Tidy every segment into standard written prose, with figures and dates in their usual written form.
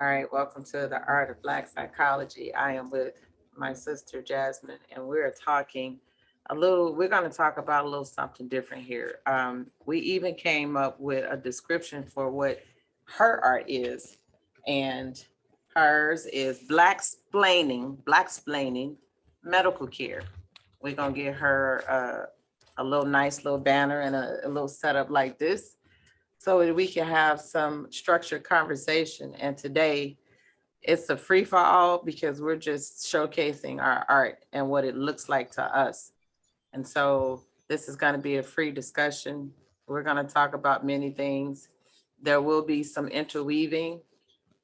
All right, welcome to the Art of Black Psychology. I am with my sister Jasmine, and we're going to talk about a little something different here. We even came up with a description for what her art is, and hers is black splaining medical care. We're going to get her a little nice little banner and a little setup like this so that we can have some structured conversation. And today it's a free for all because we're just showcasing our art and what it looks like to us. And so this is going to be a free discussion. We're going to talk about many things. There will be some interweaving,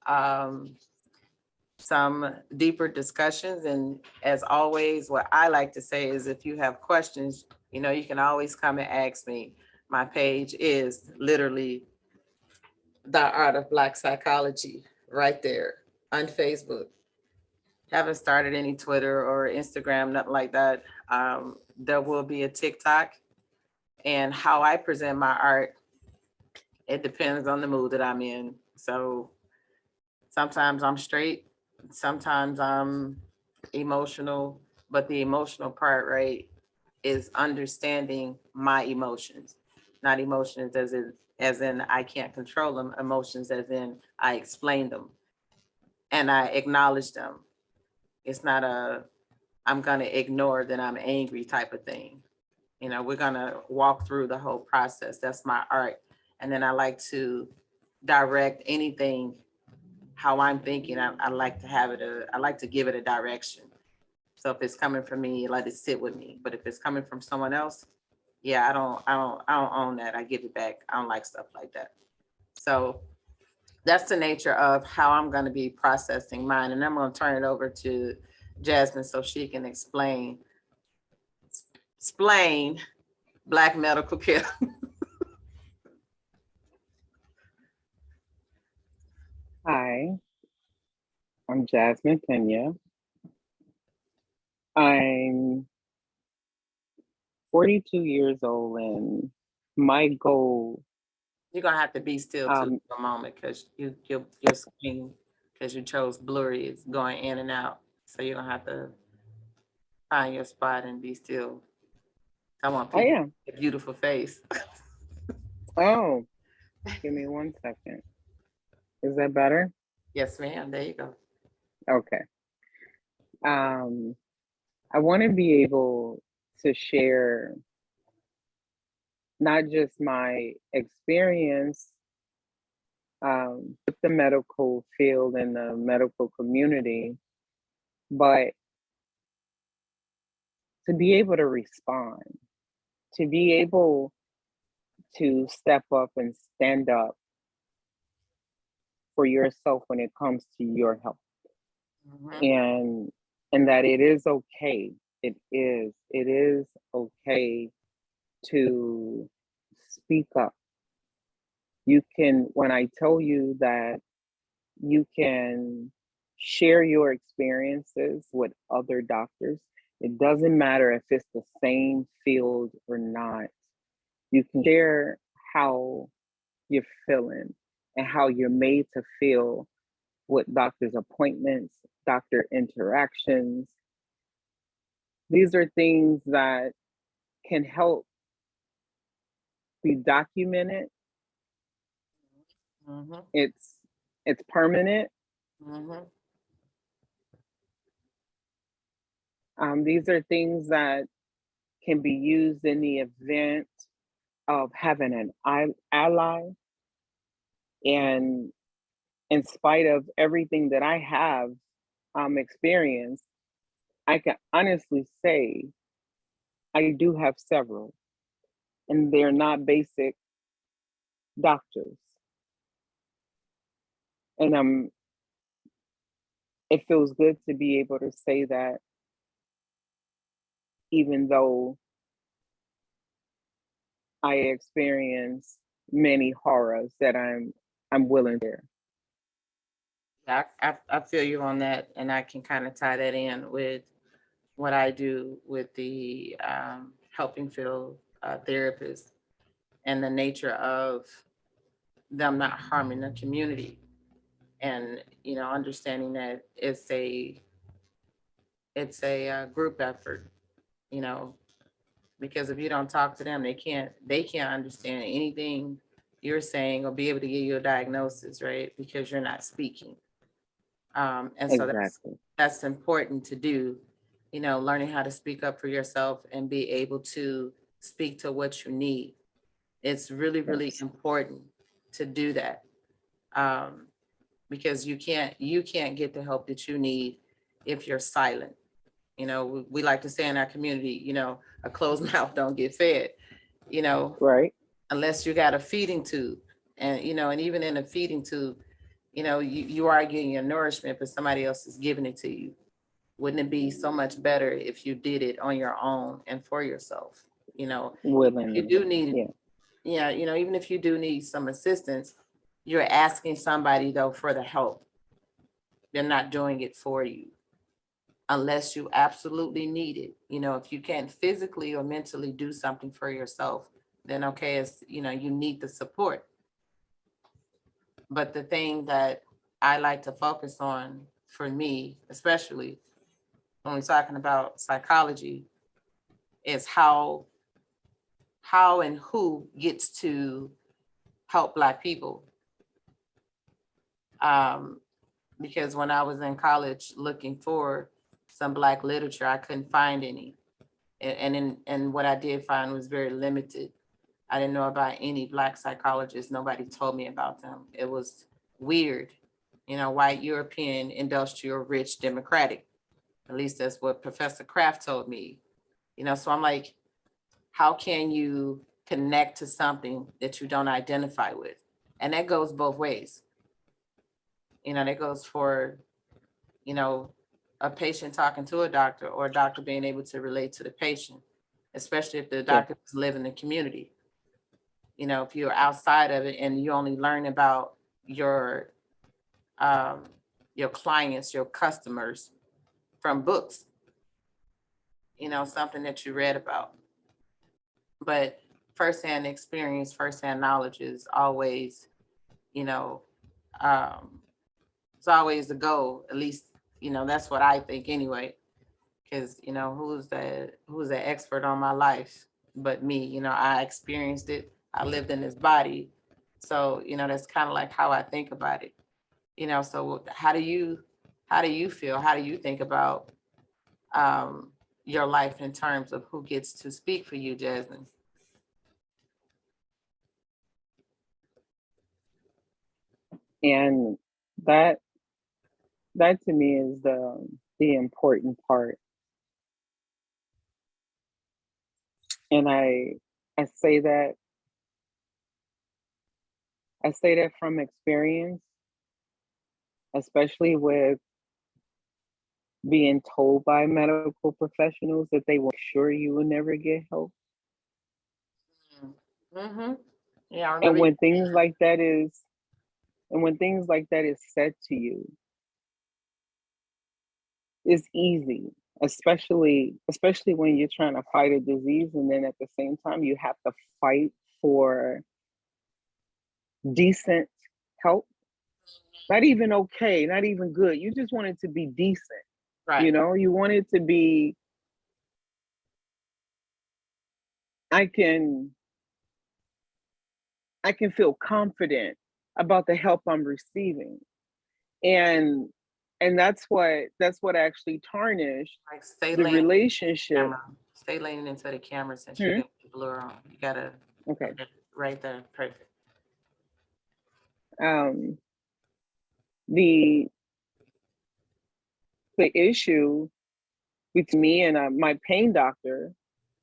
um, some deeper discussions. And as always, what I like to say is if you have questions, you can always come and ask me. My page is literally the Art of Black Psychology right there on Facebook. Haven't started any Twitter or Instagram, nothing like that. There will be a TikTok, and how I present my art, it depends on the mood that I'm in. So sometimes I'm straight, sometimes I'm emotional, but the emotional part, right, is understanding my emotions, not emotions as in I can't control them, emotions as in I explain them and I acknowledge them. It's not a I'm gonna ignore that I'm angry type of thing. We're gonna walk through the whole process. That's my art. And then I like to direct anything how I'm thinking. I like to have I like to give it a direction. So if it's coming from me, let it sit with me. But if it's coming from someone else, yeah, I don't own that. I give it back. I don't like stuff like that. So that's the nature of how I'm going to be processing mine. And I'm going to turn it over to Jasmine so she can explain Black medical care. Hi, I'm Jasmine Pena. I'm 42 years old, and my goal, You're going to have to be still too um, for a moment because your screen, because you chose blurry, is going in and out. So you're going to have to find your spot and be still. I want I people to am. see a beautiful face. Oh, give me 1 second. Is that better? Yes, ma'am. There you go. Okay. Um, I want to be able to share not just my experience with the medical field and the medical community, but to be able to respond, to be able to step up and stand up for yourself when it comes to your health, Mhm. and that it is okay, it is okay to speak up. You can, when I tell you that you can share your experiences with other doctors, it doesn't matter if it's the same field or not. You can share how you're feeling and how you're made to feel with doctor's appointments, doctor interactions. These are things that can help be documented. Mhm. It's it's permanent. Mhm. These are things that can be used in the event of having an ally. And in spite of everything that I have experienced, I can honestly say I do have several, and they're not basic doctors. And it feels good to be able to say that, even though I experience many horrors, that I'm willing to share. Yeah, I feel you on that, and I can kind of tie that in with what I do with the helping field therapists and the nature of them not harming the community. and, understanding that it's a group effort, you know, because if you don't talk to them, they can't understand anything you're saying or be able to give you a diagnosis, right? Because you're not speaking. And so Exactly. that's important to do, learning how to speak up for yourself and be able to speak to what you need. It's really, really Yes. important to do that. Um, because you can't get the help that you need if you're silent. We like to say in our community, a closed mouth don't get fed, you know, Right. unless you got a feeding tube. And even in a feeding tube, you are getting your nourishment, but somebody else is giving it to you. Wouldn't it be so much better if you did it on your own and for yourself? You Willingly. do need, Yeah. yeah, even if you do need some assistance, you're asking somebody though for the help. They're not doing it for you unless you absolutely need it. If you can't physically or mentally do something for yourself, then okay, you need the support. But the thing that I like to focus on for me, especially when we're talking about psychology, is how and who gets to help Black people. Um, because when I was in college looking for some Black literature, I couldn't find any. And what I did find was very limited. I didn't know about any Black psychologists. Nobody told me about them. It was weird, white, European, industrial, rich, democratic. At least that's what Professor Kraft told me. So I'm like, how can you connect to something that you don't identify with? And that goes both ways. That goes for, you know, a patient talking to a doctor or a doctor being able to relate to the patient, especially if the Yes. doctors live in the community. If you're outside of it and you only learn about your um, your clients, your customers from books, something that you read about. But firsthand experience, firsthand knowledge is always, you know, um, it's always the goal. At least, that's what I think anyway. Because who's the expert on my life but me? I experienced it. I lived in this body, so that's kind of like how I think about it. So how do you feel? How do you think about your life in terms of who gets to speak for you, Jasmine? And that that to me is the important part. And I say that I say that from experience, especially with being told by medical professionals that they will sure you will never get help. Mm-hmm. Yeah, I And remember. when things like that is and when things like that is said to you, it's easy, especially when you're trying to fight a disease and then at the same time you have to fight for decent help. Not even okay, not even good. You just want it to be decent. Right. You want it to be I can I can feel confident about the help I'm receiving. And that's what actually tarnished Like stay the leaning into the relationship. camera. Stay leaning into the camera since you're Hmm? getting the blur on. You gotta Okay. right there. Perfect. Um the the issue between me and my pain doctor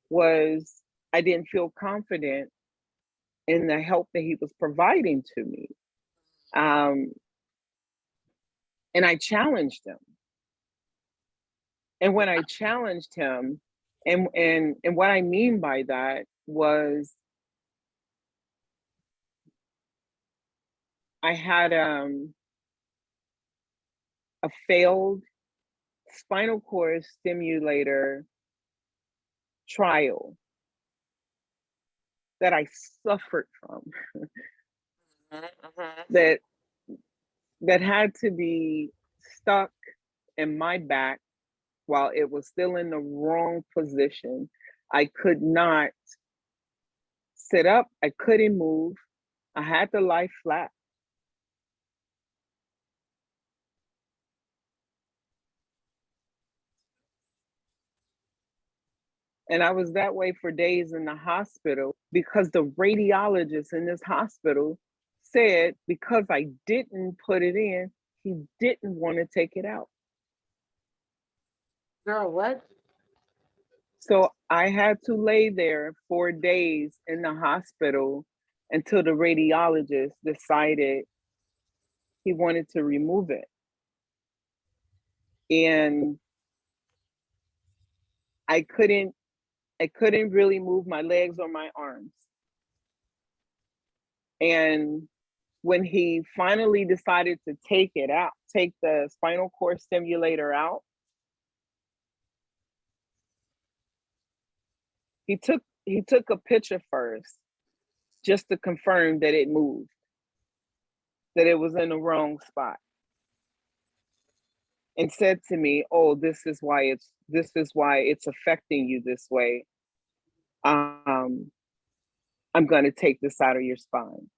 was I didn't feel confident in the help that he was providing to me. Um, and I challenged him. And when I challenged him, and what I mean by that was I had a failed spinal cord stimulator trial that I suffered from Mhm, mhm. that that had to be stuck in my back while it was still in the wrong position. I could not sit up. I couldn't move. I had to lie flat. And I was that way for days in the hospital because the radiologist in this hospital said because I didn't put it in, he didn't want to take it out. Girl, what? So I had to lay there 4 days in the hospital until the radiologist decided he wanted to remove it. And I couldn't really move my legs or my arms. And when he finally decided to take it out, take the spinal cord stimulator out, he took a picture first just to confirm that it moved, that it was in the wrong spot. And said to me, "Oh, this is why it's affecting you this way. Um, I'm going to take this out of your spine."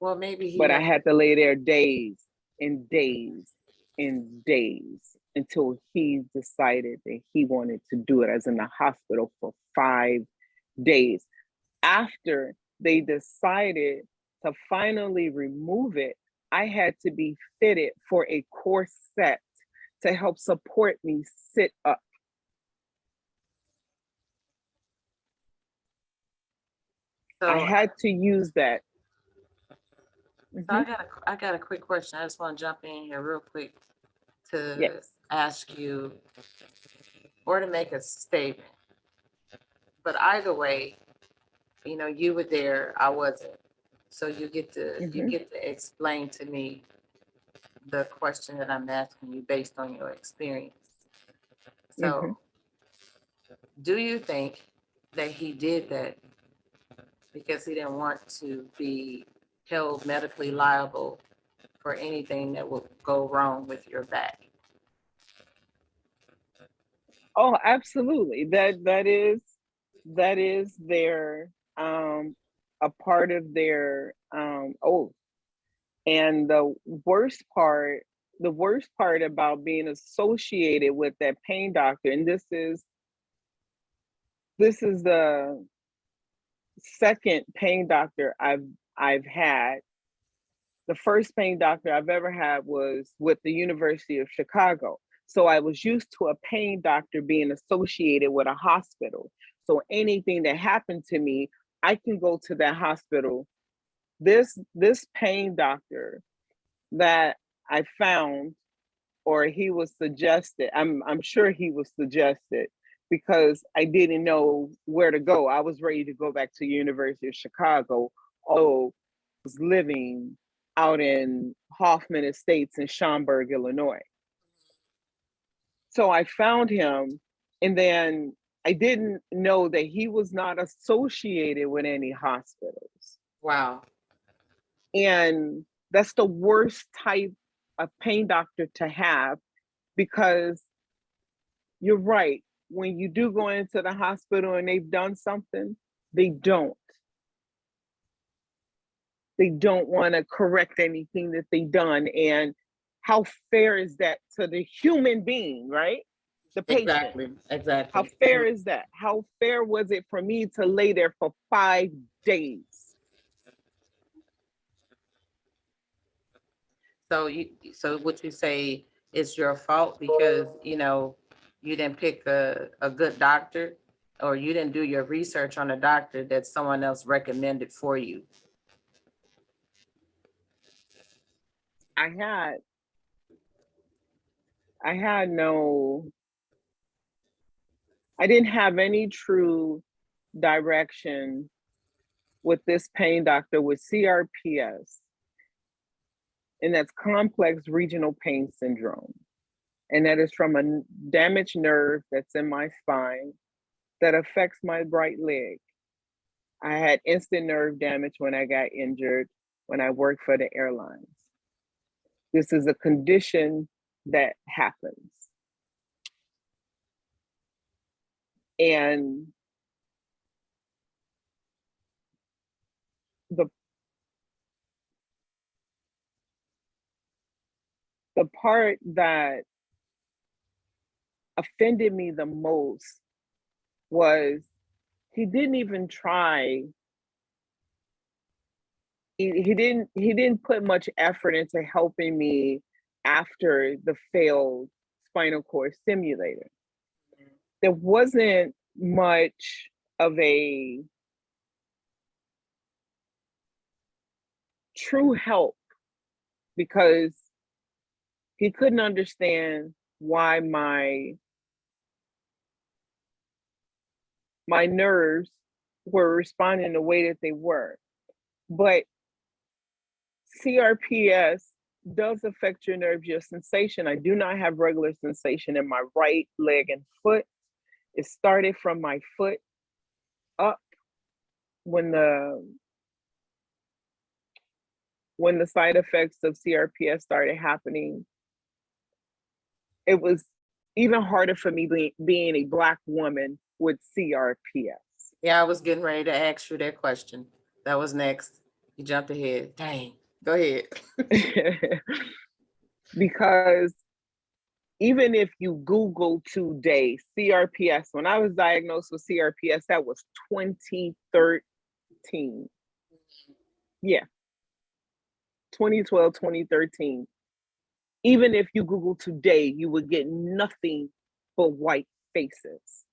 Well, maybe he But I had. had to lay there days and days and days until he decided that he wanted to do it. I was in the hospital for 5 days. After they decided to finally remove it, I had to be fitted for a corset to help support me sit up. I So, had to use that. so Mhm. I got a quick question. I just want to jump in here real quick to Yes. ask you or to make a statement. But either way, you know, you were there, I wasn't. So you Mhm. get to explain to me the question that I'm asking you based on your experience. Mhm. So, do you think that he did that because he didn't want to be held medically liable for anything that would go wrong with your back? Oh, absolutely. That is their a part of their oath. And the worst part about being associated with that pain doctor, and this is the second pain doctor I've had. The first pain doctor I've ever had was with the University of Chicago. So I was used to a pain doctor being associated with a hospital. So anything that happened to me, I can go to that hospital. This pain doctor that I found, or he was suggested, I'm sure he was suggested because I didn't know where to go. I was ready to go back to University of Chicago, although I was living out in Hoffman Estates in Schaumburg, Illinois. So I found him, and then I didn't know that he was not associated with any hospitals. Wow. And that's the worst type of pain doctor to have because you're right. When you do go into the hospital and they've done something, they don't. They don't want to correct anything that they've done. And how fair is that to the human being, right? The patient. Exactly. How Exactly. fair is that? How fair was it for me to lay there for 5 days? So would you say it's your fault because, you know, you didn't pick a good doctor or you didn't do your research on a doctor that someone else recommended for you? I had I had no I didn't have any true direction with this pain doctor with CRPS, and that's complex regional pain syndrome. And that is from a damaged nerve that's in my spine that affects my right leg. I had instant nerve damage when I got injured when I worked for the airlines. This is a condition that happens. And the the part that offended me the most was he didn't even try. He didn't put much effort into helping me after the failed spinal cord stimulator. There wasn't much of a true help because he couldn't understand why my nerves were responding the way that they were. But CRPS does affect your nerves, your sensation. I do not have regular sensation in my right leg and foot. It started from my foot up when the side effects of CRPS started happening. It was even harder for me being a Black woman with CRPS. Yeah, I was getting ready to ask you that question. That was next. You jumped ahead. Dang. Go ahead. Because even if you Google today, CRPS, when I was diagnosed with CRPS, that was 2013. Yeah, 2012, 2013. Even if you Google today, you would get nothing but white faces.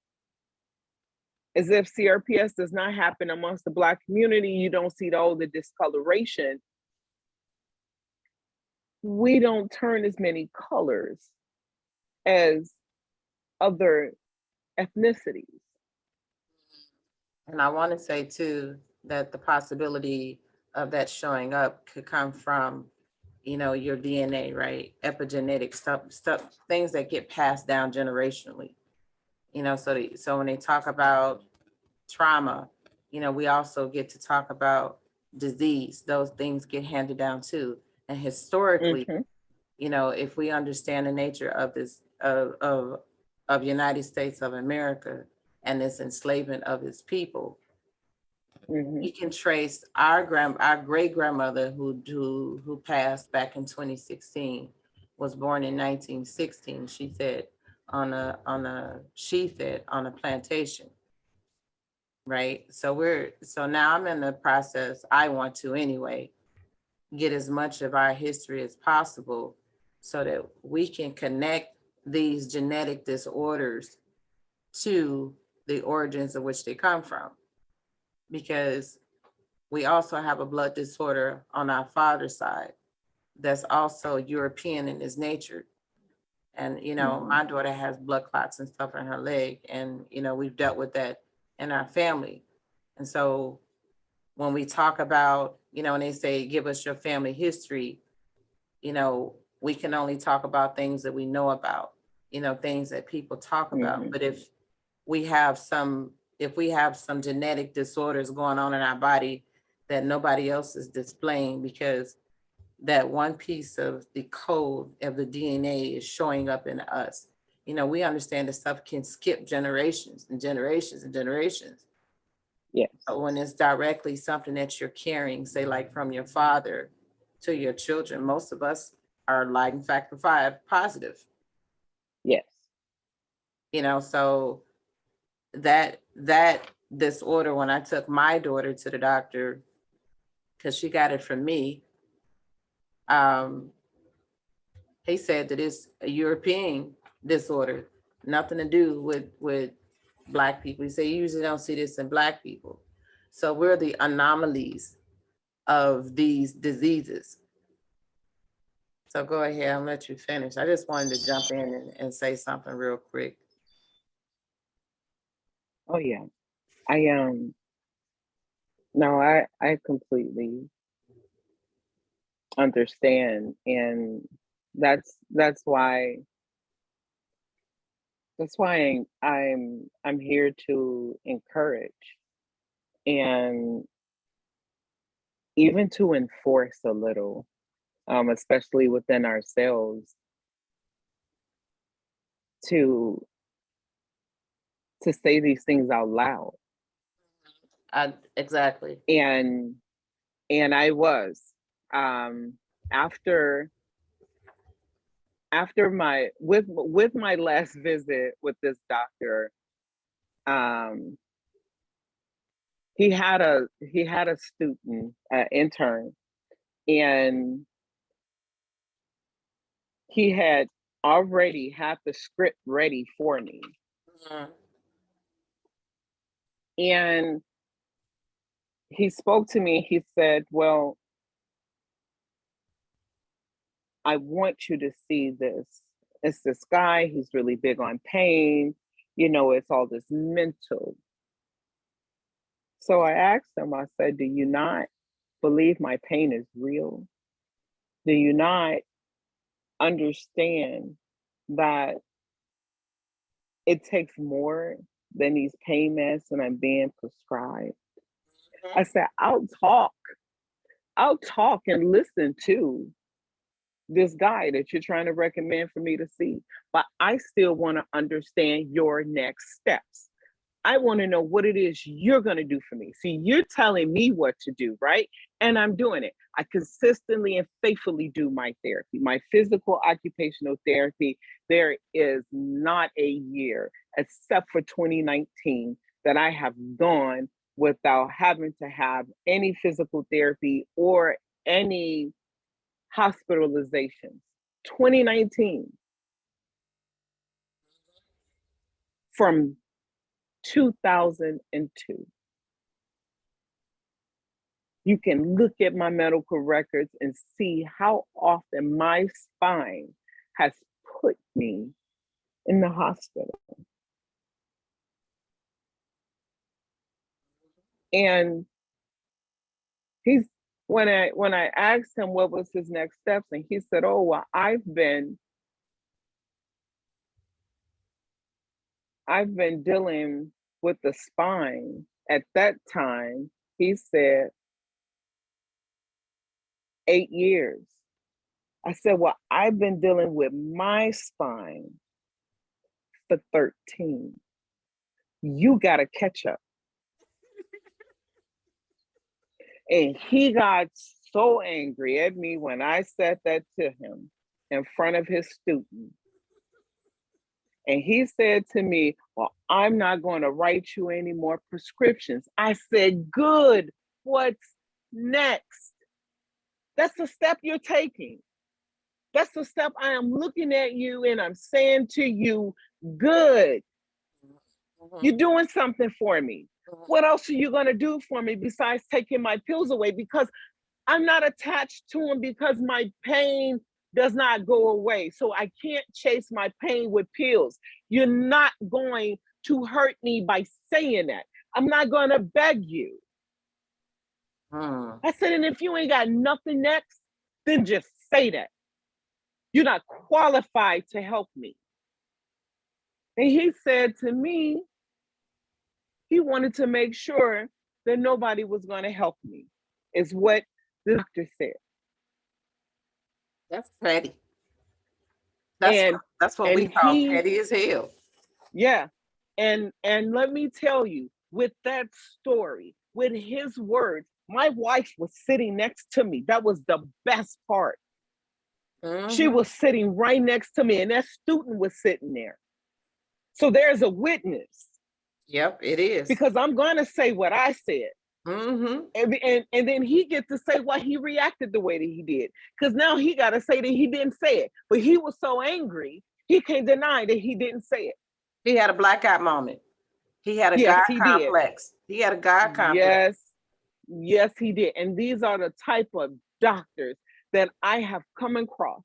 As if CRPS does not happen amongst the Black community, you don't see all the discoloration. We don't turn as many colors as other ethnicities. And I want to say too that the possibility of that showing up could come from, your DNA, right? Epigenetic stuff, things that get passed down generationally. So when they talk about trauma, we also get to talk about disease. Those things get handed down too. And historically, Mhm. if we understand the nature of this of United States of America and this enslavement of its people, Mhm. we can trace our great grandmother who passed back in 2016, was born in 1916. She said on a plantation, right? So now I'm in the process. I want to anyway get as much of our history as possible so that we can connect these genetic disorders to the origins of which they come from. Because we also have a blood disorder on our father's side that's also European in its nature. And, my daughter has blood clots and stuff in her leg. And, we've dealt with that in our family. And so when we talk about, and they say, give us your family history, we can only talk about things that we know about, things that people talk about. But we have some if we have some genetic disorders going on in our body that nobody else is displaying, because that one piece of the code of the DNA is showing up in us. We understand that stuff can skip generations and generations and generations. Yes. But when it's directly something that you're carrying, say like from your father to your children, most of us are Leiden factor 5 positive. Yes. So that disorder, when I took my daughter to the doctor, because she got it from me, he said that it's a European disorder, nothing to do with Black people. He said you usually don't see this in Black people. So we're the anomalies of these diseases. So go ahead, I'll let you finish. I just wanted to jump in and say something real quick. Oh yeah. I no, I completely understand, and that's why I'm here to encourage and even to enforce a little, especially within ourselves, to say these things out loud. Exactly. And I was, after my with my last visit with this doctor, um he had a student, intern, and he had already had the script ready for me. Mhm. And he spoke to me. He said, well, I want you to see this. It's this guy, he's really big on pain. It's all this mental. So I asked him, I said, do you not believe my pain is real? Do you not understand that it takes more than these pain meds that I'm being prescribed? I said, I'll talk and listen to this guy that you're trying to recommend for me to see, but I still want to understand your next steps. I want to know what it is you're going to do for me. See, you're telling me what to do, right? And I'm doing it. I consistently and faithfully do my therapy, my physical occupational therapy. There is not a year, except for 2019, that I have gone without having to have any physical therapy or any hospitalizations. 2019. From 2002. You can look at my medical records and see how often my spine has put me in the hospital. And he's when I asked him what was his next steps, and he said, "Oh, well, I've been dealing with the spine at that time." He said 8 years. I said, well, I've been dealing with my spine for 13. You got to catch up. And he got so angry at me when I said that to him in front of his student. And he said to me, well, I'm not going to write you any more prescriptions. I said, good. What's next? That's the step you're taking. That's the step I am looking at you and I'm saying to you, good. You're doing something for me. What else are you going to do for me besides taking my pills away? Because I'm not attached to them, because my pain does not go away. So I can't chase my pain with pills. You're not going to hurt me by saying that. I'm not going to beg you. I said, and if you ain't got nothing next, then just say that. You're not qualified to help me. And he said to me, he wanted to make sure that nobody was going to help me, is what the doctor said. That's petty. That's what we and call petty as hell. yeah. And let me tell you, with that story, with his words, my wife was sitting next to me. That was the best part. She was sitting right next to me, and that student was sitting there. So there's a witness. Yep, it is. Because I'm going to say what I said. And then he gets to say why he reacted the way that he did. Because now he got to say that he didn't say it. But he was so angry, he can't deny that he didn't say it. He had a blackout moment. He had a God complex. He had a God complex. Yes, he did. And these are the type of doctors that I have come across.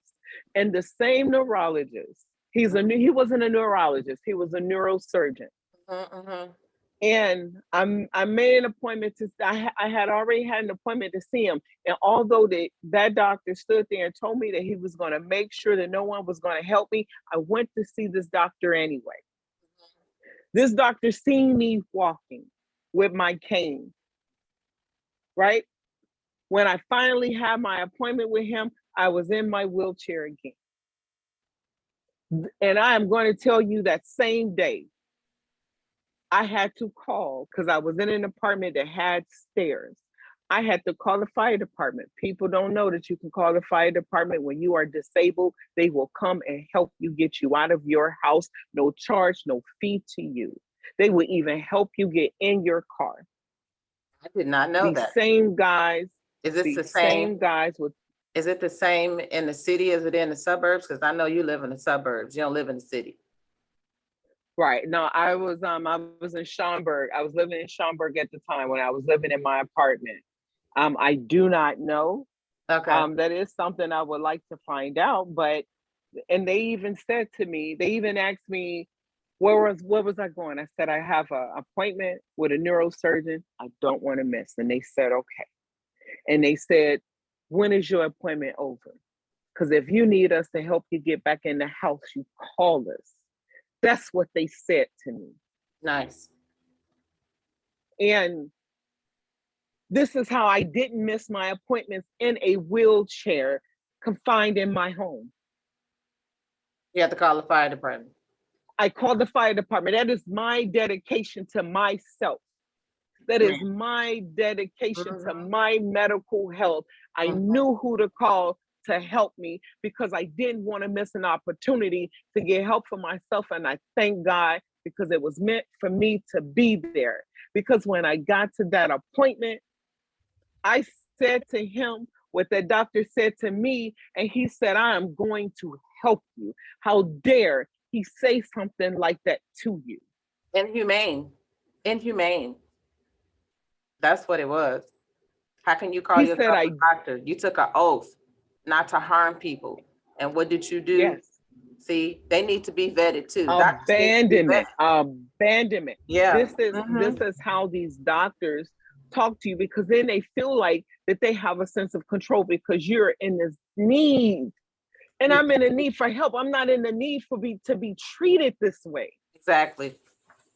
And the same neurologist, he wasn't a neurologist, he was a neurosurgeon. And I made an appointment I had already had an appointment to see him. And although that doctor stood there and told me that he was going to make sure that no one was going to help me, I went to see this doctor anyway. This doctor seen me walking with my cane. right? When I finally had my appointment with him, I was in my wheelchair again. And I am going to tell you that same day, I had to call because I was in an apartment that had stairs. I had to call the fire department. People don't know that you can call the fire department when you are disabled. They will come and help you get you out of your house. No charge, no fee to you. They will even help you get in your car. I did not know These that. same guys, Is this the these same same? guys with Is it the same in the city as it in the suburbs? Because I know you live in the suburbs. You don't live in the city. right. No, I was in Schaumburg. I was living in Schaumburg at the time when I was living in my apartment. I do not know. Okay. That is something I would like to find out. But and they even said to me, they even asked me, where was I going? I said I have an appointment with a neurosurgeon. I don't want to miss. And they said okay. And they said, when is your appointment over? Because if you need us to help you get back in the house, you call us. That's what they said to me. Nice. And this is how I didn't miss my appointments in a wheelchair, confined in my home. You have to call the fire department. I called the fire department. That is my dedication to myself. That is my dedication to my medical health. I knew who to call to help me because I didn't want to miss an opportunity to get help for myself. And I thank God because it was meant for me to be there. Because when I got to that appointment, I said to him what the doctor said to me, and he said, I am going to help you. How dare he say something like that to you? Inhumane. Inhumane. That's what it was. How can you call He said, yourself a doctor? You took an oath not to harm people. And what did you do? yes, See, they need to be vetted too. Doctors need to be abandonment, vetted. abandonment. Yeah. This is how these doctors talk to you because then they feel like that they have a sense of control because you're in this need. And I'm in a need for help. I'm not in the need to be treated this way. Exactly.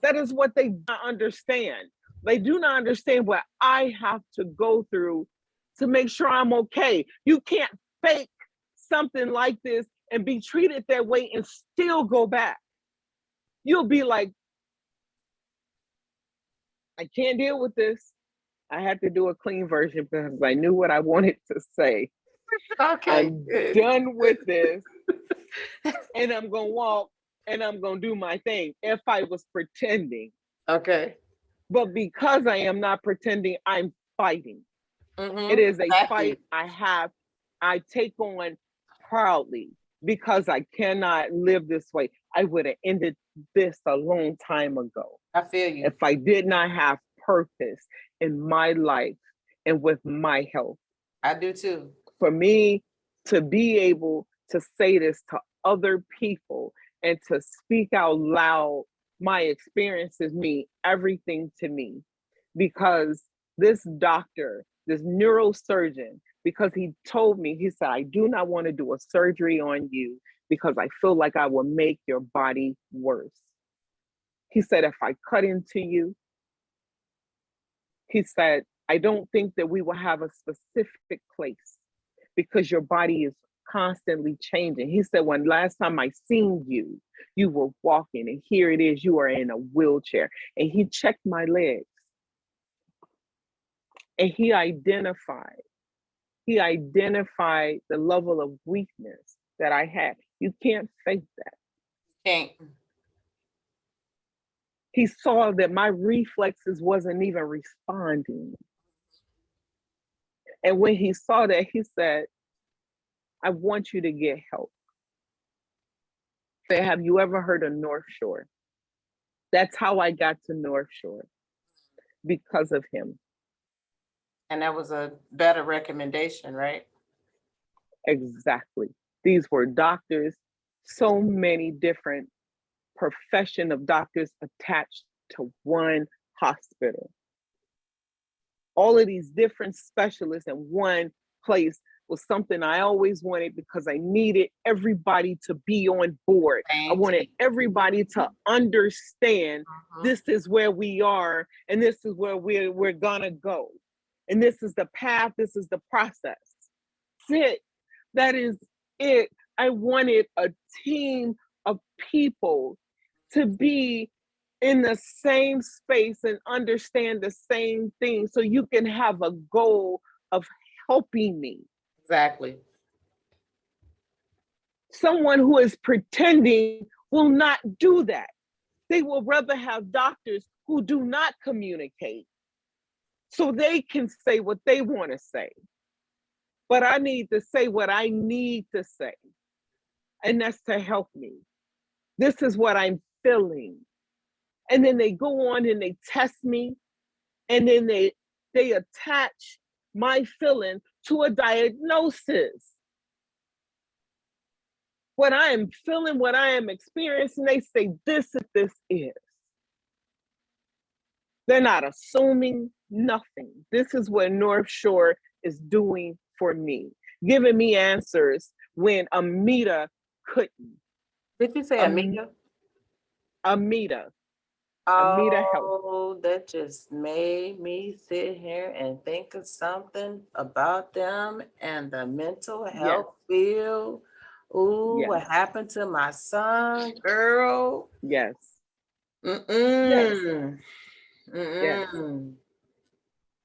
That is what they don't understand. They do not understand what I have to go through to make sure I'm okay. You can't fake something like this and be treated that way and still go back. You'll be like, I can't deal with this. I had to do a clean version because I knew what I wanted to say. Okay. I'm Good. done with this. And I'm going to walk and I'm going to do my thing if I was pretending. Okay. But because I am not pretending, I'm fighting. It is a fight I take on proudly because I cannot live this way. I would have ended this a long time ago. I feel you. If I did not have purpose in my life and with my health. I do too. For me to be able to say this to other people and to speak out loud, my experiences mean everything to me because this doctor, this neurosurgeon, because he told me, he said, I do not want to do a surgery on you because I feel like I will make your body worse. He said, if I cut into you, he said, I don't think that we will have a specific place because your body is constantly changing. He said, when last time I seen you, you were walking and here it is, you are in a wheelchair. And he checked my legs and he identified the level of weakness that I had. You can't fake that. Can't. He saw that my reflexes wasn't even responding. And when he saw that, he said, I want you to get help. Say, have you ever heard of North Shore? That's how I got to North Shore, because of him. And that was a better recommendation, right? Exactly. These were doctors, so many different profession of doctors attached to one hospital. All of these different specialists in one place was something I always wanted because I needed everybody to be on board. I wanted everybody to understand this is where we are and this is where we're gonna go. And this is the path, this is the process. That's it. That is it. I wanted a team of people to be in the same space and understand the same thing so you can have a goal of helping me. Exactly. Someone who is pretending will not do that. They will rather have doctors who do not communicate so they can say what they want to say. But I need to say what I need to say, and that's to help me. This is what I'm feeling. And then they go on and they test me, and then they attach my feeling to a diagnosis. What I am feeling, what I am experiencing, they say this is. They're not assuming nothing. This is what North Shore is doing for me, giving me answers when Amita couldn't. Did you say Am- Amita? Amita helped. Oh, that just made me sit here and think of something about them and the mental Yes, health field. Ooh, yes, what happened to my son, girl? yes, yes, Mm-mm. yes. Mm-mm.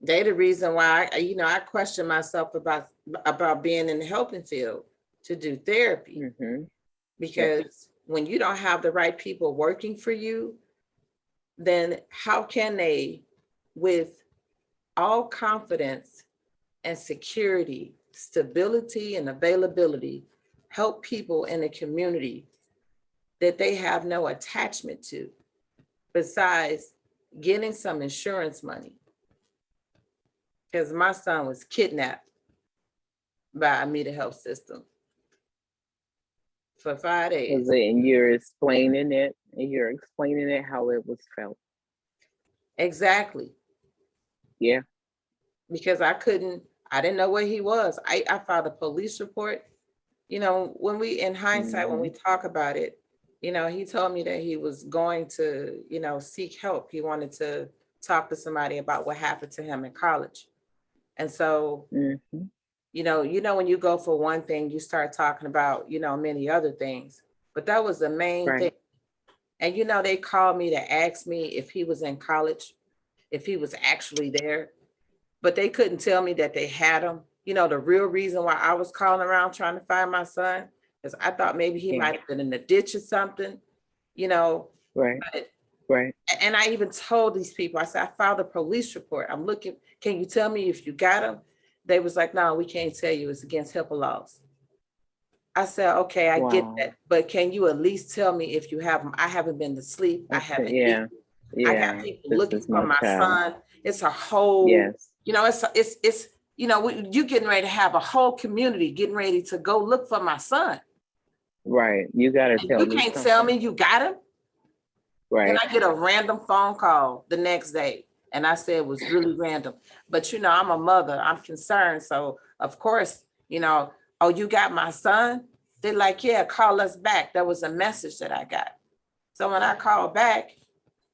They the reason why I question myself about being in the helping field to do therapy, Mm-hmm. Yes, because when you don't have the right people working for you, then how can they, with all confidence and security, stability and availability, help people in a community that they have no attachment to besides getting some insurance money? Because my son was kidnapped by Amita Health System for 5 days. and you're explaining it, and you're explaining it how it was felt. Exactly. Yeah. Because I didn't know where he was. I filed a police report. When we, in hindsight, when we Mm-hmm. talk about it, he told me that he was going to, seek help. He wanted to talk to somebody about what happened to him in college. And so, Mm-hmm. when you go for one thing, you start talking about, many other things. But that was the main thing. Right. And, they called me to ask me if he was in college, if he was actually there, but they couldn't tell me that they had him. The real reason why I was calling around trying to find my son is I thought maybe he Yeah. might have been in the ditch or something, you know. Right. But, Right. and I even told these people, I said, I filed a police report. I'm looking, can you tell me if you got him? They was like, no, we can't tell you. It's against HIPAA laws. I said, okay, I get Wow. that. But can you at least tell me if you have him? I haven't been to sleep. I Okay. haven't Yeah. eaten. I got Yeah. people This looking is for my my child. son. It's a whole, Yes. it's you getting ready to have a whole community getting ready to go look for my son. Right. You got to And tell you me can't tell something. me you got him. Then Right. I get a random phone call the next day. And I said it was really random. But I'm a mother, I'm concerned. So of course, oh, you got my son? They're like, yeah, call us back. That was a message that I got. So when I called back,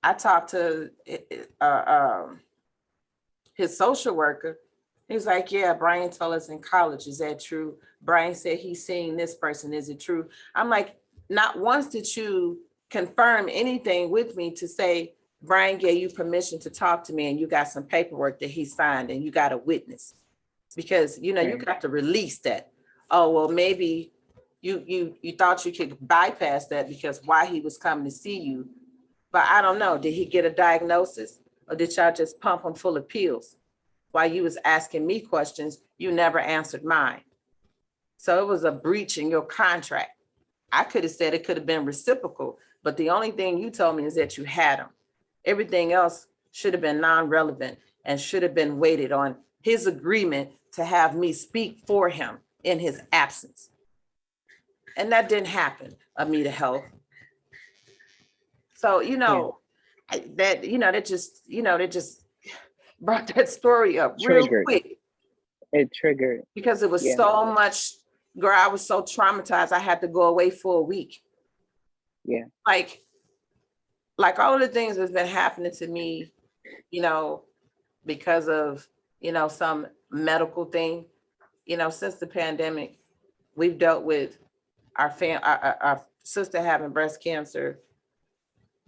I talked to his social worker. He's like, yeah, Brian told us in college. Is that true? Brian said he's seeing this person. Is it true? I'm like, not once did you confirm anything with me to say Brian gave you permission to talk to me and you got some paperwork that he signed and you got a witness. Because you Right. got to release that. Oh, well, maybe you thought you could bypass that because why he was coming to see you. But I don't know. Did he get a diagnosis or did y'all just pump him full of pills? While you was asking me questions, you never answered mine. So it was a breach in your contract. I could have said it could have been reciprocal, but the only thing you told me is that you had him. Everything else should have been non-relevant and should have been weighted on his agreement to have me speak for him in his absence. And that didn't happen, Amita Health. So, Yeah. that just brought that story up real Triggered. quick It triggered. because it was Yeah. so much, girl, I was so traumatized. I had to go away for a week. Yeah. Like all of the things that's been happening to me, because of some medical thing. Since the pandemic, we've dealt with our sister having breast cancer,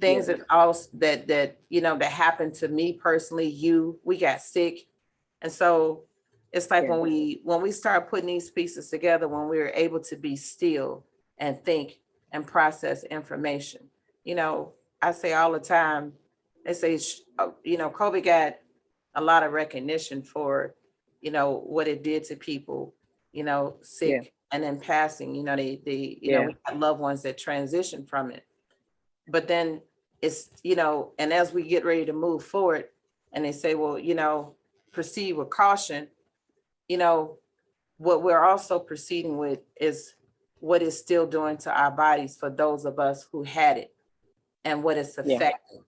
things Yeah. that also that happened to me personally. We got sick, and so it's like Yeah. when we start putting these pieces together, when we were able to be still and think and process information. you know I say all the time, they say COVID got a lot of recognition for what it did to people, Yeah. sick and then passing. Yeah. We had loved ones that transitioned from it. But then and as we get ready to move forward, and they say, well, proceed with caution. you know what we're also proceeding with is what it's still doing to our bodies for those of us who had it, and what it's Yeah. affecting.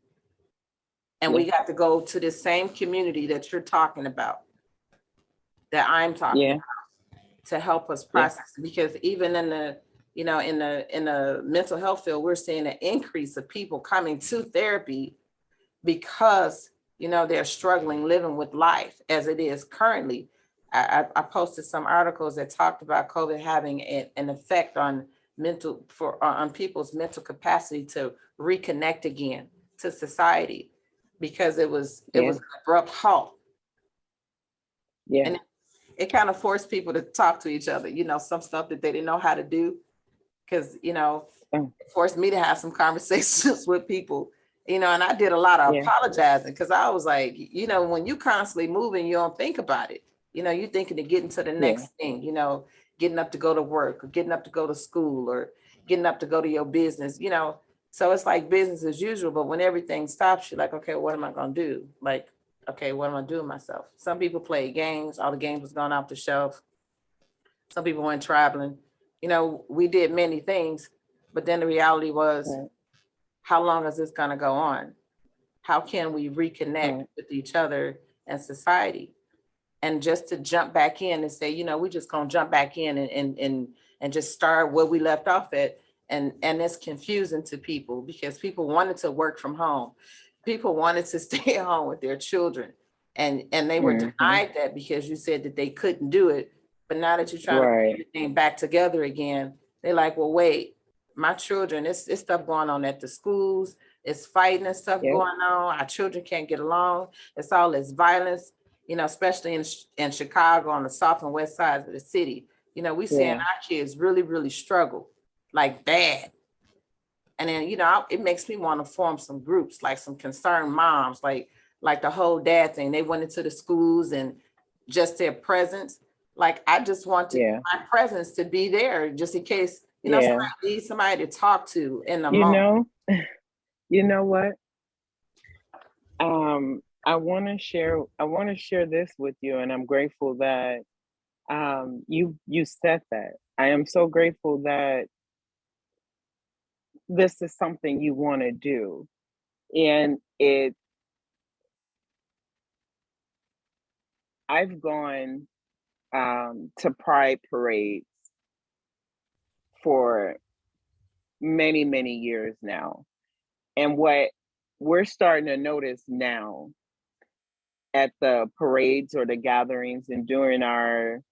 And Yeah. we got to go to the same community that you're talking about, that I'm talking Yeah. about, to help us Yeah. process it. Because even in the mental health field, we're seeing an increase of people coming to therapy because they're struggling living with life as it is currently. I posted some articles that talked about COVID having an effect on on people's mental capacity to reconnect again to society, because it was Yeah. an abrupt halt. Yeah. And it kind of forced people to talk to each other, some stuff that they didn't know how to do, because Oh, it forced me to have some conversations with people. And I did a lot of yeah. apologizing, because I was like, when you constantly moving, you don't think about it. You're thinking of getting to the Yeah. next thing, getting up to go to work, or getting up to go to school, or getting up to go to your business. So it's like business as usual. But when everything stops, you're like, okay, what am I going to do? Like, okay, what am I doing myself? Some people play games. All the games was gone off the shelf. Some people went traveling. We did many things, but then the reality was, Right. how long is this going to go on? How can we reconnect Right. with each other and society? And just to jump back in and say, we're just going to jump back in and just start where we left off at. And it's confusing to people, because people wanted to work from home. People wanted to stay at home with their children. And they were Mm-hmm. denied that because you said that they couldn't do it. But now that you're trying to put Right. everything back together again, they're like, well, wait, my children, it's stuff going on at the schools. It's fighting and stuff Yep. going on. Our children can't get along. It's all this violence, especially in Chicago, on the south and west sides of the city. We seeing Yeah. our kids really, really struggle, like bad. And then, it makes me want to form some groups, like some concerned moms, like the whole dad thing. They went into the schools, and just their presence. Like, I just wanted Yeah. my presence to be there, just in case, somebody Yeah. needs somebody to talk to in the You moment. know, you know what? I want to share this with you, and I'm grateful that you said that. I am so grateful that this is something you want to do. And I've gone to pride parades for many, many years now. And what we're starting to notice now at the parades or the gatherings and during our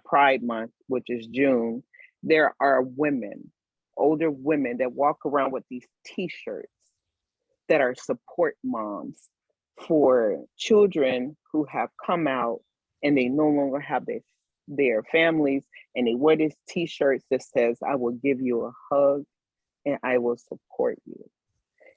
Pride Month, which is June, there are women, older women that walk around with these T-shirts that are support moms for children who have come out and they no longer have their families, and they wear this T-shirt that says, "I will give you a hug and I will support you."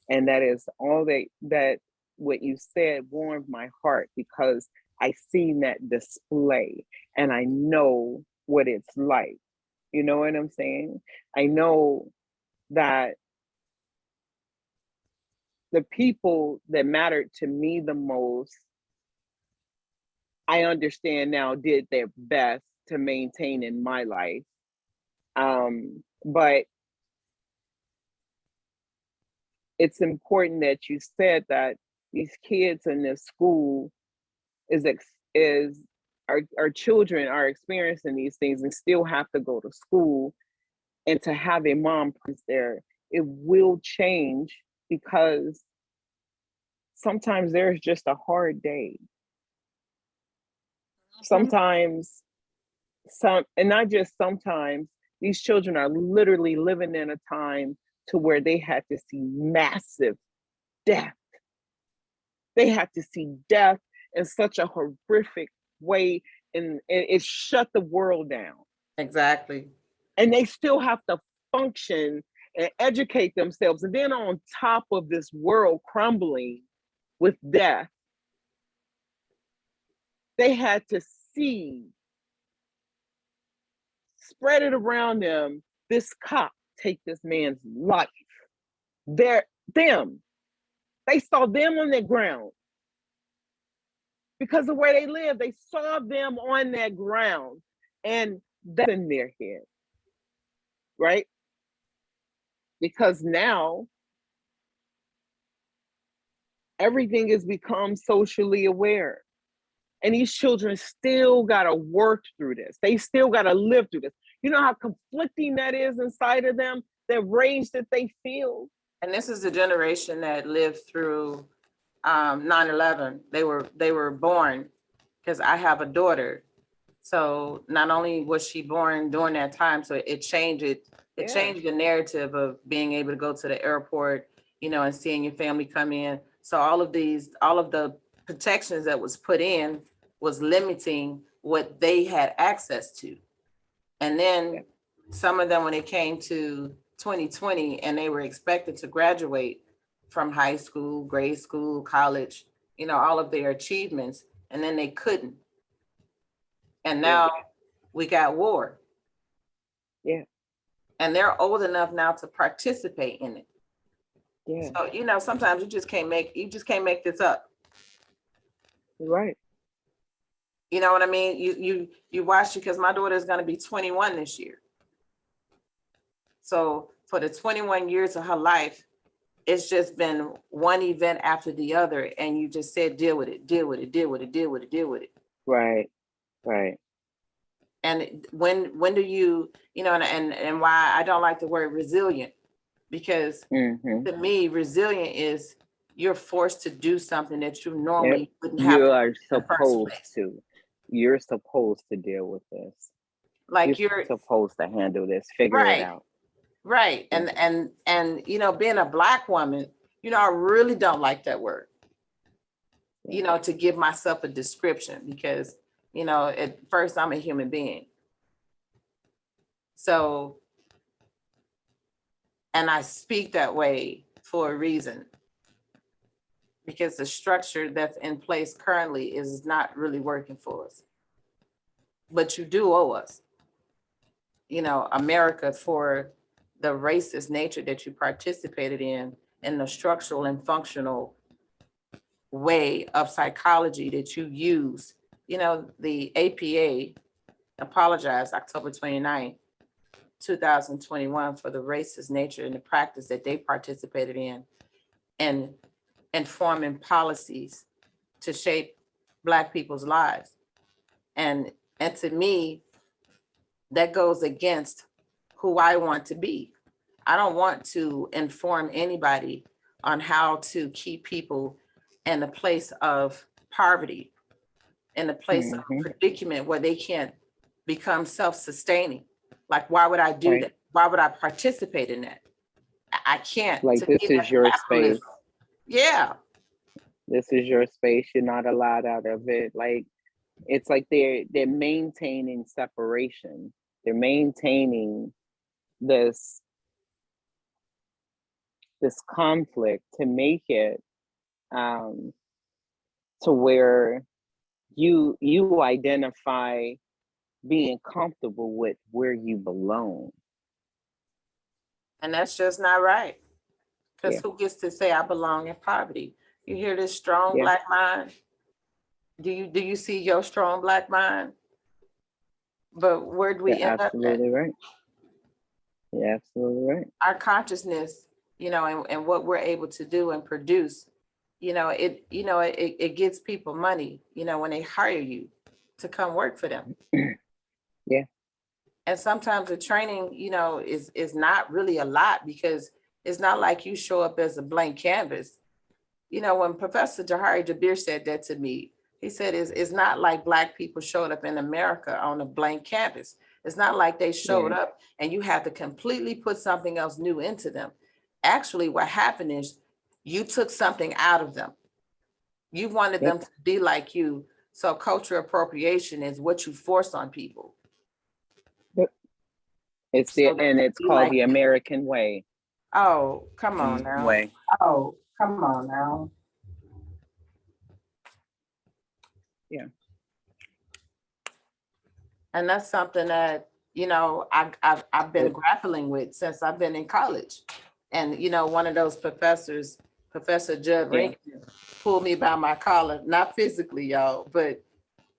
And that is all that what you said warmed my heart, because I seen that display and I know what it's like. You know what I'm saying? I know that the people that mattered to me the most, I understand now, did their best to maintain in my life. But it's important that you said that these kids in this school is is our children are experiencing these things and still have to go to school, and to have a mom presence there, it will change, because sometimes there's just a hard day. Mhm. Sometimes, and not just sometimes, these children are literally living in a time to where they had to see massive death. They had to see death in such a horrific way, and it shut the world down. Exactly. And they still have to function and educate themselves. And then on top of this world crumbling with death, they had to see, spread it around them, this cop take this man's life. They're them. They saw them on the ground. Because of where they live, they saw them on that ground. And that's in their head, right? Because now everything has become socially aware. And these children still got to work through this. They still got to live through this. You know how conflicting that is inside of them, the rage that they feel. And this is the generation that lived through 9/11. They were born, because I have a daughter. So not only was she born during that time, so it changed it. It Yeah. changed the narrative of being able to go to the airport, and seeing your family come in. So all of the protections that was put in was limiting what they had access to. And then some of them, when it came to 2020 and they were expected to graduate from high school, grade school, college, all of their achievements, and then they couldn't. And now we got war. Yeah. And they're old enough now to participate in it. Yeah. So, sometimes you just can't make this up. Right. You know what I mean? You watch it, because my daughter is going to be 21 this year. So for the 21 years of her life, it's just been one event after the other. And you just said, deal with it, deal with it, deal with it, deal with it, deal with it. Right. Right. And when do you, and why I don't like the word resilient, because to me, resilient is you're forced to do something that you normally wouldn't have You to are do in the first supposed place. to. You're supposed to deal with this. Like You're supposed to handle this, figure it right, out. right. And being a Black woman, I really don't like that word, to give myself a description, because, at first I'm a human being. So, and I speak that way for a reason, because the structure that's in place currently is not really working for us. But you do owe us, America, for the racist nature that you participated in the structural and functional way of psychology that you use. The APA apologized October 29th, 2021, for the racist nature and the practice that they participated in, and forming policies to shape Black people's lives. And to me, that goes against who I want to be. I don't want to inform anybody on how to keep people in a place of poverty, in a place of predicament where they can't become self-sustaining. Like, why would I do that? Why would I participate in that? I can't. Like, this is your space. Yeah. This is your space. You're not allowed out of it. Like, it's like they're maintaining separation. They're maintaining this conflict to make it to where you identify being comfortable with where you belong. And that's just not right. Because who gets to say I belong in poverty? You hear this strong Black mind? Do you see your strong Black mind? But where do we end up at? Right. You're absolutely right. Our consciousness, and what we're able to do and produce, it gets people money, when they hire you to come work for them. Yeah. And sometimes the training, is not really a lot, because it's not like you show up as a blank canvas. when Professor Jahari Jabir said that to me, he said, it's not like Black people showed up in America on a blank canvas. It's not like they showed Yeah. up and you have to completely put something else new into them. Actually, what happened is you took something out of them. You wanted Yep. them to be like you. So cultural appropriation is what you force on people. Yep. It's So they and can it's be called like, the American way. oh, come on now. Way. Oh, come on now. Yeah. And that's something that, I've been grappling with since I've been in college. And, one of those professors, Professor Judd Yeah. Rankin, pulled me by my collar, not physically, y'all, but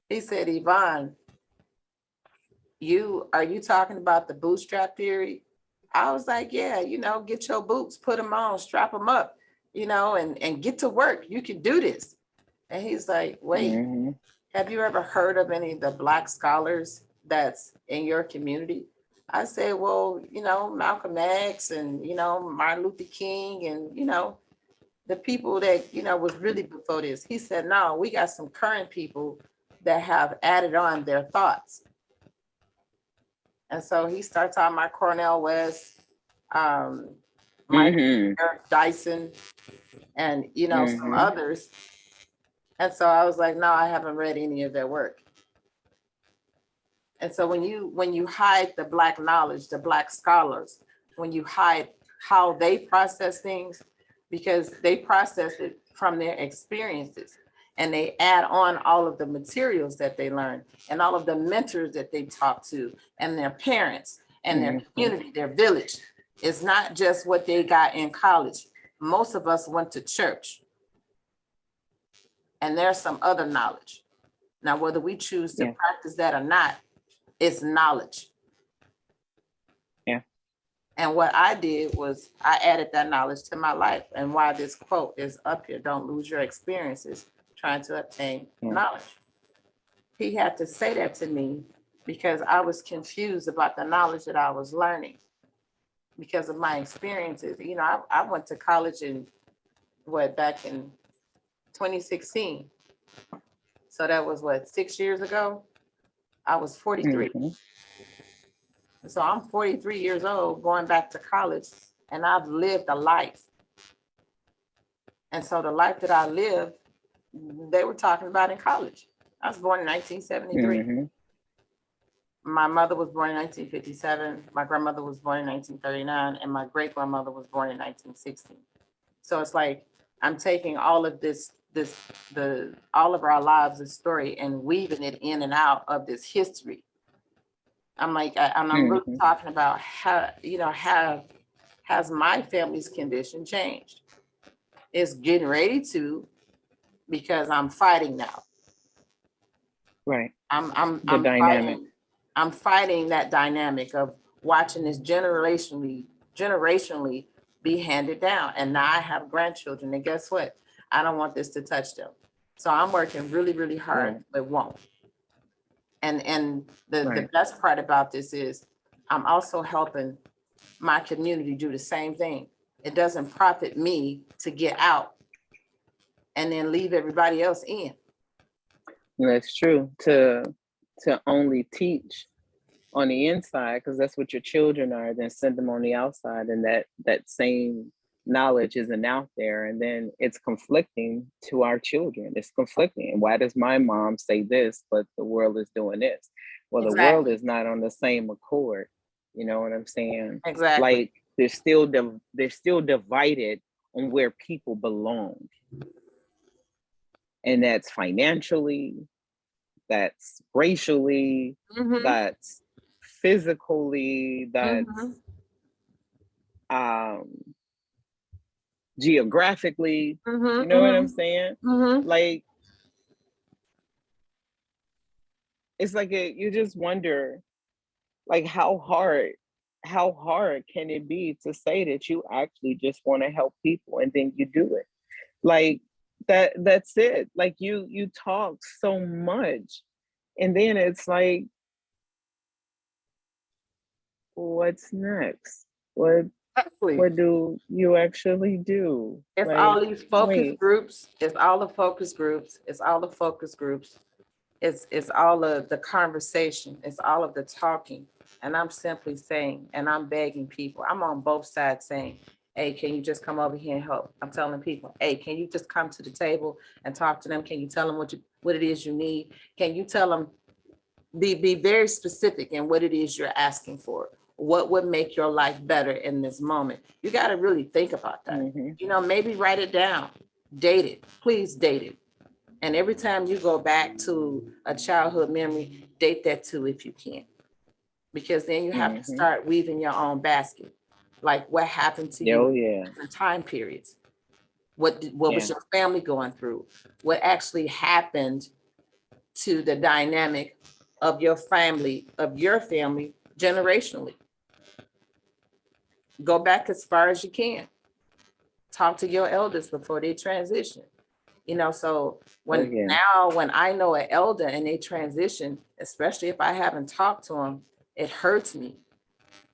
he said, Yvonne, are you talking about the bootstrap theory? I was like, yeah, get your boots, put them on, strap them up, and get to work. You can do this. And he's like, wait, Mm-hmm. have you ever heard of any of the Black scholars that's in your community? I said, well, Malcolm X and, Martin Luther King and, the people that, was really before this. He said, no, we got some current people that have added on their thoughts. And so he starts on my Cornell West, Mike Mm-hmm. Eric Dyson, and, some Mm-hmm. others. And so I was like, no, I haven't read any of their work. And so when you hide the Black knowledge, the Black scholars, when you hide how they process things, because they process it from their experiences and they add on all of the materials that they learn and all of the mentors that they talk to and their parents and their community, their village. It's not just what they got in college. Most of us went to church and there's some other knowledge. Now, whether we choose to Yeah. practice that or not, it's knowledge. Yeah. And what I did was I added that knowledge to my life. And why this quote is up here, don't lose your experiences trying to obtain knowledge. He had to say that to me because I was confused about the knowledge that I was learning because of my experiences. I went to college back in 2016. So that was 6 years ago? I was 43. Mm-hmm. So I'm 43 years old going back to college and I've lived a life. And so the life that I lived, they were talking about in college. I was born in 1973. Mm-hmm. My mother was born in 1957. My grandmother was born in 1939 and my great grandmother was born in 1960. So it's like, I'm taking all of all of our lives, this story and weaving it in and out of this history. I'm really talking about how has my family's condition changed? It's getting ready to, because I'm fighting now. Right. I'm The dynamic. I'm fighting that dynamic of watching this generationally be handed down. And now I have grandchildren, and guess what? I don't want this to touch them. So I'm working really, really hard, but it won't. And the best part about this is I'm also helping my community do the same thing. It doesn't profit me to get out and then leave everybody else in. That's true. To only teach on the inside, because that's what your children are, then send them on the outside, and that same knowledge isn't out there, and then it's conflicting to our children. It's conflicting. And why does my mom say this, but the world is doing this? Well, the world is not on the same accord. You know what I'm saying? Exactly. Like they're still divided on where people belong. And that's financially, that's racially, that's physically, that's geographically. You know what I'm saying? Like, it's like you just wonder, like, how hard can it be to say that you actually just want to help people and then you do it? Like, that's it. Like, you talk so much and then it's like, what's next? What Exactly. What do you actually do? It's Like, all these focus wait. groups. It's all the focus groups. It's all the focus groups. It's all of the conversation. It's all of the talking. And I'm simply saying, and I'm begging people, I'm on both sides saying, hey, can you just come over here and help? I'm telling people, hey, can you just come to the table and talk to them? Can you tell them what it is you need? Can you tell them, be very specific in what it is you're asking for? What would make your life better in this moment? You got to really think about that. Mm-hmm. Maybe write it down, date it, please date it. And every time you go back to a childhood memory, date that too if you can. Because then you have to Mm-hmm. start weaving your own basket. Like what happened to you Oh yeah. in time periods? What was Yeah. your family going through? What actually happened to the dynamic of your family generationally? Go back as far as you can. Talk to your elders before they transition. So Oh when yeah. now when I know an elder and they transition, especially if I haven't talked to them, it hurts me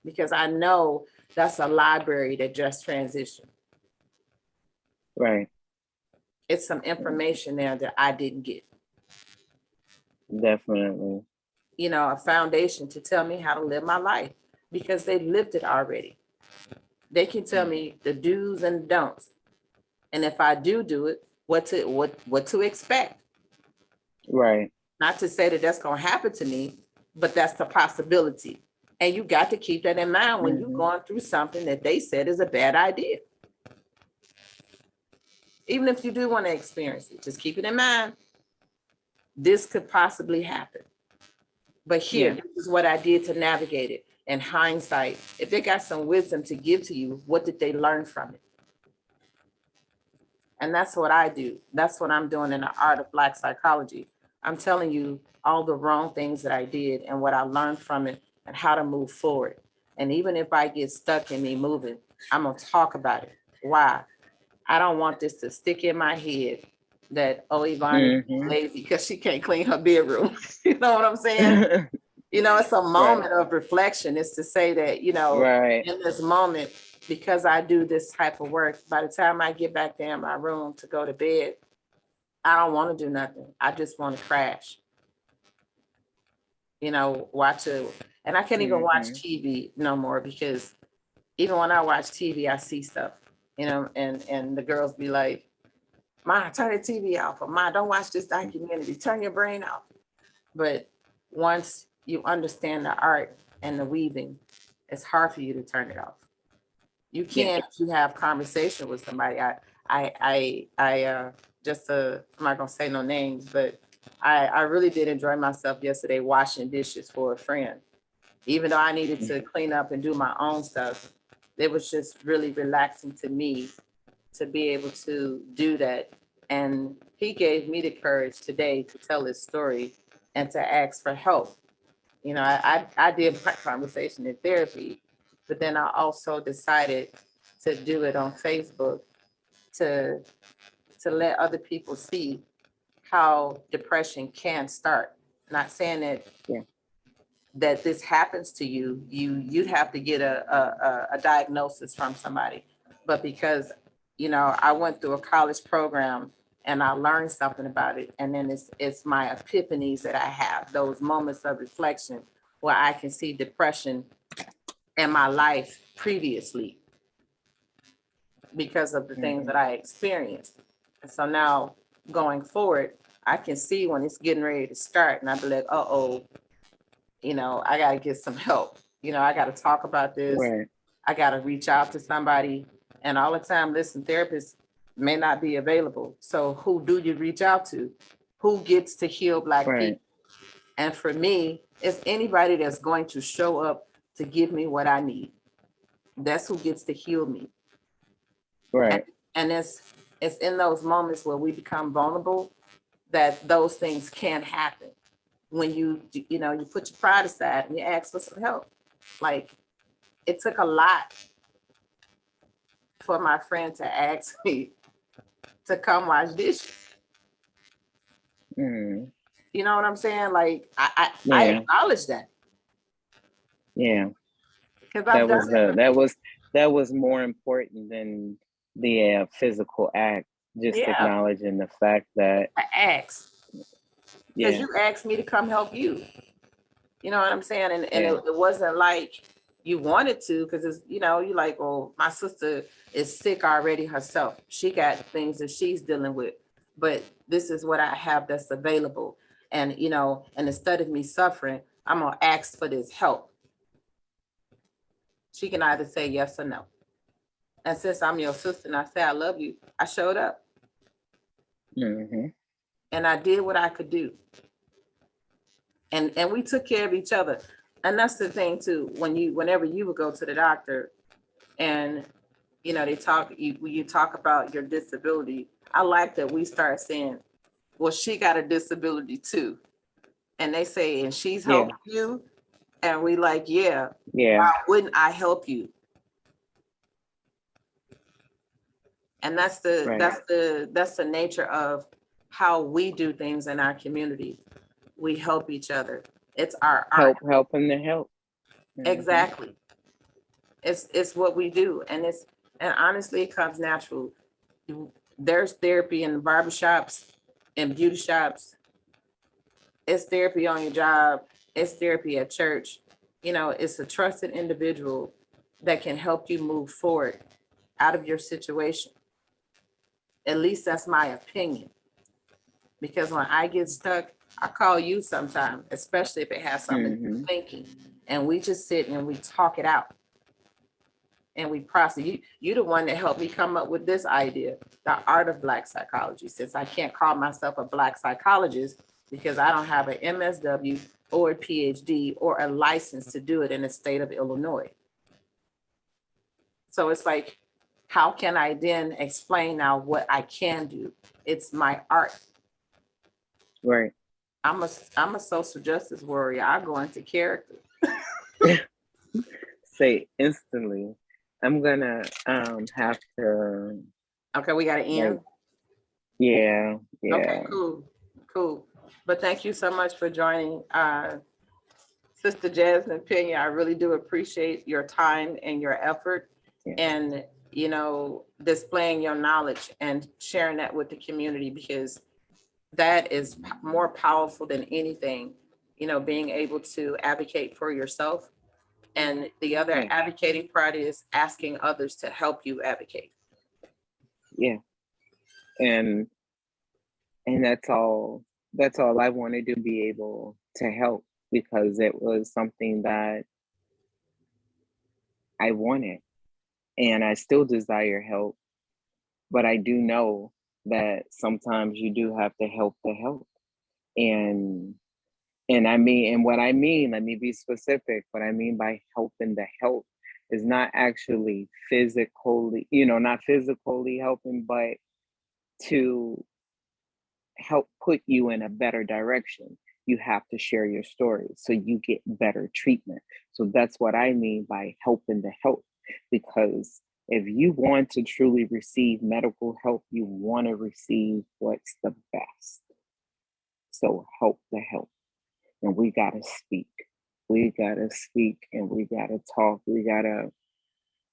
because I know that's a library that just transitioned. Right. It's some information there that I didn't get. Definitely. A foundation to tell me how to live my life because they lived it already. They can tell me the do's and don'ts. And if I do it, what to expect. Right. Not to say that that's going to happen to me, but that's the possibility. And you got to keep that in mind when you're Mm-hmm. going through something that they said is a bad idea. Even if you do want to experience it, just keep it in mind. This could possibly happen. But here, Yeah. this is what I did to navigate it. In hindsight, if they got some wisdom to give to you, what did they learn from it? And that's what I do. That's what I'm doing in the art of Black psychology. I'm telling you all the wrong things that I did and what I learned from it and how to move forward. And even if I get stuck in me moving, I'm going to talk about it. Why? I don't want this to stick in my head that, oh, Yvonne is Mm-hmm. lazy because she can't clean her bedroom. You know what I'm saying? It's a Right. moment of reflection. It's to say that, Right. in this moment, because I do this type of work, by the time I get back there in my room to go to bed, I don't want to do nothing. I just want to crash, watch it. And I can't even watch Mm-hmm. TV no more because even when I watch TV, I see stuff, and the girls be like, Ma, turn the TV off, or Ma, don't watch this documentary, turn your brain off. But once you understand the art and the weaving, it's hard for you to turn it off. You Yeah. can if you have conversation with somebody. I just I'm not gonna say no names, but I really did enjoy myself yesterday washing dishes for a friend. Even though I needed to clean up and do my own stuff, it was just really relaxing to me to be able to do that. And he gave me the courage today to tell his story and to ask for help. I did my conversation in therapy, but then I also decided to do it on Facebook to to let other people see how depression can start. Not saying that Yeah. this happens to you, you'd have to get a diagnosis from somebody. But because, I went through a college program and I learned something about it. And then it's my epiphanies that I have, those moments of reflection where I can see depression in my life previously because of the things Mm-hmm. that I experienced. And so now going forward, I can see when it's getting ready to start and I'll be like, uh-oh, I got to get some help. I got to talk about this. Right. I got to reach out to somebody. And all the time, listen, therapists may not be available. So who do you reach out to? Who gets to heal Black Right. people? And for me, it's anybody that's going to show up to give me what I need. That's who gets to heal me. And, Right. and it's in those moments where we become vulnerable that those things can happen. When you put your pride aside and you ask for some help. Like, it took a lot for my friend to ask me to come wash dishes. Mm-hmm. You know what I'm saying? Like, I Yeah. acknowledge that Yeah. because I've done it. That was that was more important than the physical act. Just Yeah, acknowledging the fact that, I asked because yeah, you asked me to come help you. You know what I'm saying? And yeah, it wasn't like you wanted to, because it's, you like, oh, my sister is sick already herself. She got things that she's dealing with, but this is what I have that's available. And, and instead of me suffering, I'm going to ask for this help. She can either say yes or no. And since I'm your sister and I say I love you, I showed up hmm and I did what I could do. And we took care of each other. And that's the thing too, whenever you would go to the doctor and you talk about your disability, I like that we start saying, well, she got a disability too. And they say, and she's yeah, helping you. And we like, yeah, yeah, why wouldn't I help you? And right. that's the nature of how we do things in our community. We help each other. It's our art. Helping to help. Hmm. Exactly. It's what we do. And honestly, it comes natural. There's therapy in the barbershops and beauty shops. It's therapy on your job. It's therapy at church. It's a trusted individual that can help you move forward out of your situation. At least that's my opinion. Because when I get stuck, I call you sometime, especially if it has something to do Hmm. with thinking. And we just sit and we talk it out and we process. You the one that helped me come up with this idea, the art of Black psychology, since I can't call myself a Black psychologist because I don't have an MSW or a PhD or a license to do it in the state of Illinois. So it's like, how can I then explain now what I can do? It's my art. Right. I'm a social justice warrior. I go into character. Say instantly. I'm gonna have to, Okay, we got to like, end. yeah, Okay, yeah, cool. But thank you so much for joining, Sister Jasmine Pena. I really do appreciate your time and your effort, yeah, and displaying your knowledge and sharing that with the community, because that is more powerful than anything. Being able to advocate for yourself, and the other yeah, advocating part is asking others to help you advocate. yeah. And that's all I wanted to be able to help, because it was something that I wanted, and I still desire help, but I do know that sometimes you do have to help the help. And and what I mean, let me be specific. What I mean by helping the help is not actually physically, not physically helping, but to help put you in a better direction. You have to share your story so you get better treatment. So that's what I mean by helping the help. Because if you want to truly receive medical help, you want to receive what's the best. So help the help. And we got to speak. We got to speak and we got to talk. We got to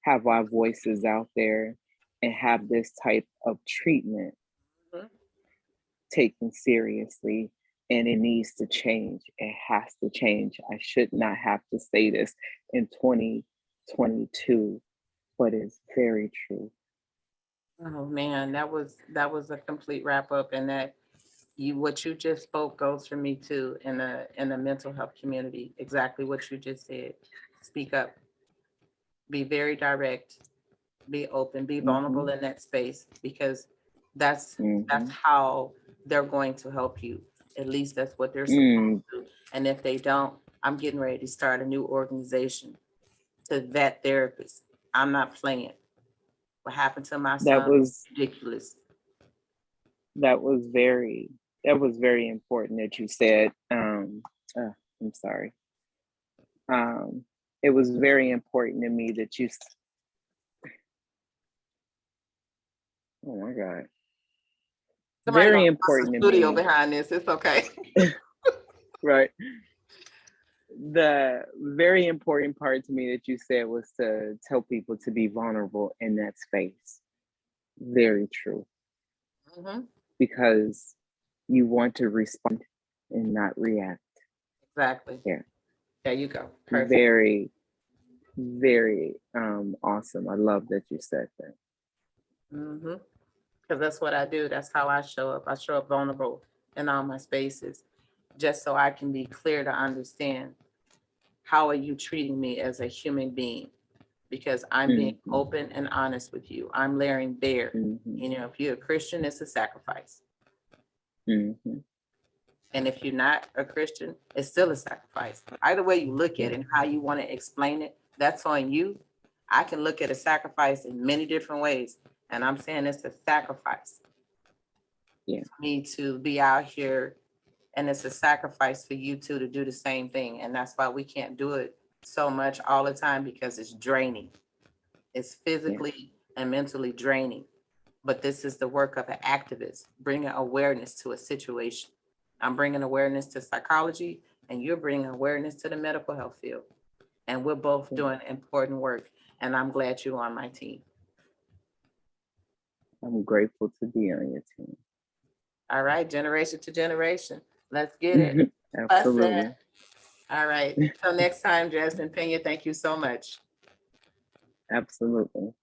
have our voices out there and have this type of treatment Mhm. taken seriously. And it needs to change. It has to change. I should not have to say this in 2022, but it's very true. Oh man, that was a complete wrap up, and that what you just spoke goes for me too, in the mental health community. Exactly what you just said. Speak up, be very direct, be open, be Mm-hmm. vulnerable in that space, because that's Mm-hmm. how they're going to help you. At least that's what they're supposed Mm, to. And if they don't, I'm getting ready to start a new organization to vet therapists. I'm not playing. What happened to my that son was was ridiculous. that was very that was very important that you said. I'm sorry. Um, it was very important to me that oh my God, Somebody very gonna bust the important to studio me, behind this. It's okay. right? the very important part to me that you said was to tell people to be vulnerable in that space. Very true. Mhm. Because you want to respond and not react. Exactly. Yeah. There you go. Perfect. Very, very awesome. I love that you said that. Mhm. Because that's what I do. That's how I show up. I show up vulnerable in all my spaces, just so I can be clear to understand how are you treating me as a human being? Because I'm being Mm-hmm. open and honest with you. I'm laying bare. Mm-hmm. You know, if you're a Christian, it's a sacrifice. Mm-hmm. And if you're not a Christian, it's still a sacrifice. Either way you look at it Yeah. and how you want to explain it, that's on you. I can look at a sacrifice in many different ways. And I'm saying it's a sacrifice. Yeah. For me to be out here, and it's a sacrifice for you two to do the same thing. And that's why we can't do it so much all the time, because it's draining. It's Yeah. physically and mentally draining. But this is the work of an activist, bringing awareness to a situation. I'm bringing awareness to psychology, and you're bringing awareness to the medical health field. And we're both Yeah. doing important work. And I'm glad you're on my team. I'm grateful to be on your team. All right, generation to generation. Let's get it. Absolutely. All right. Till next time, Jasmine Pena, thank you so much. Absolutely.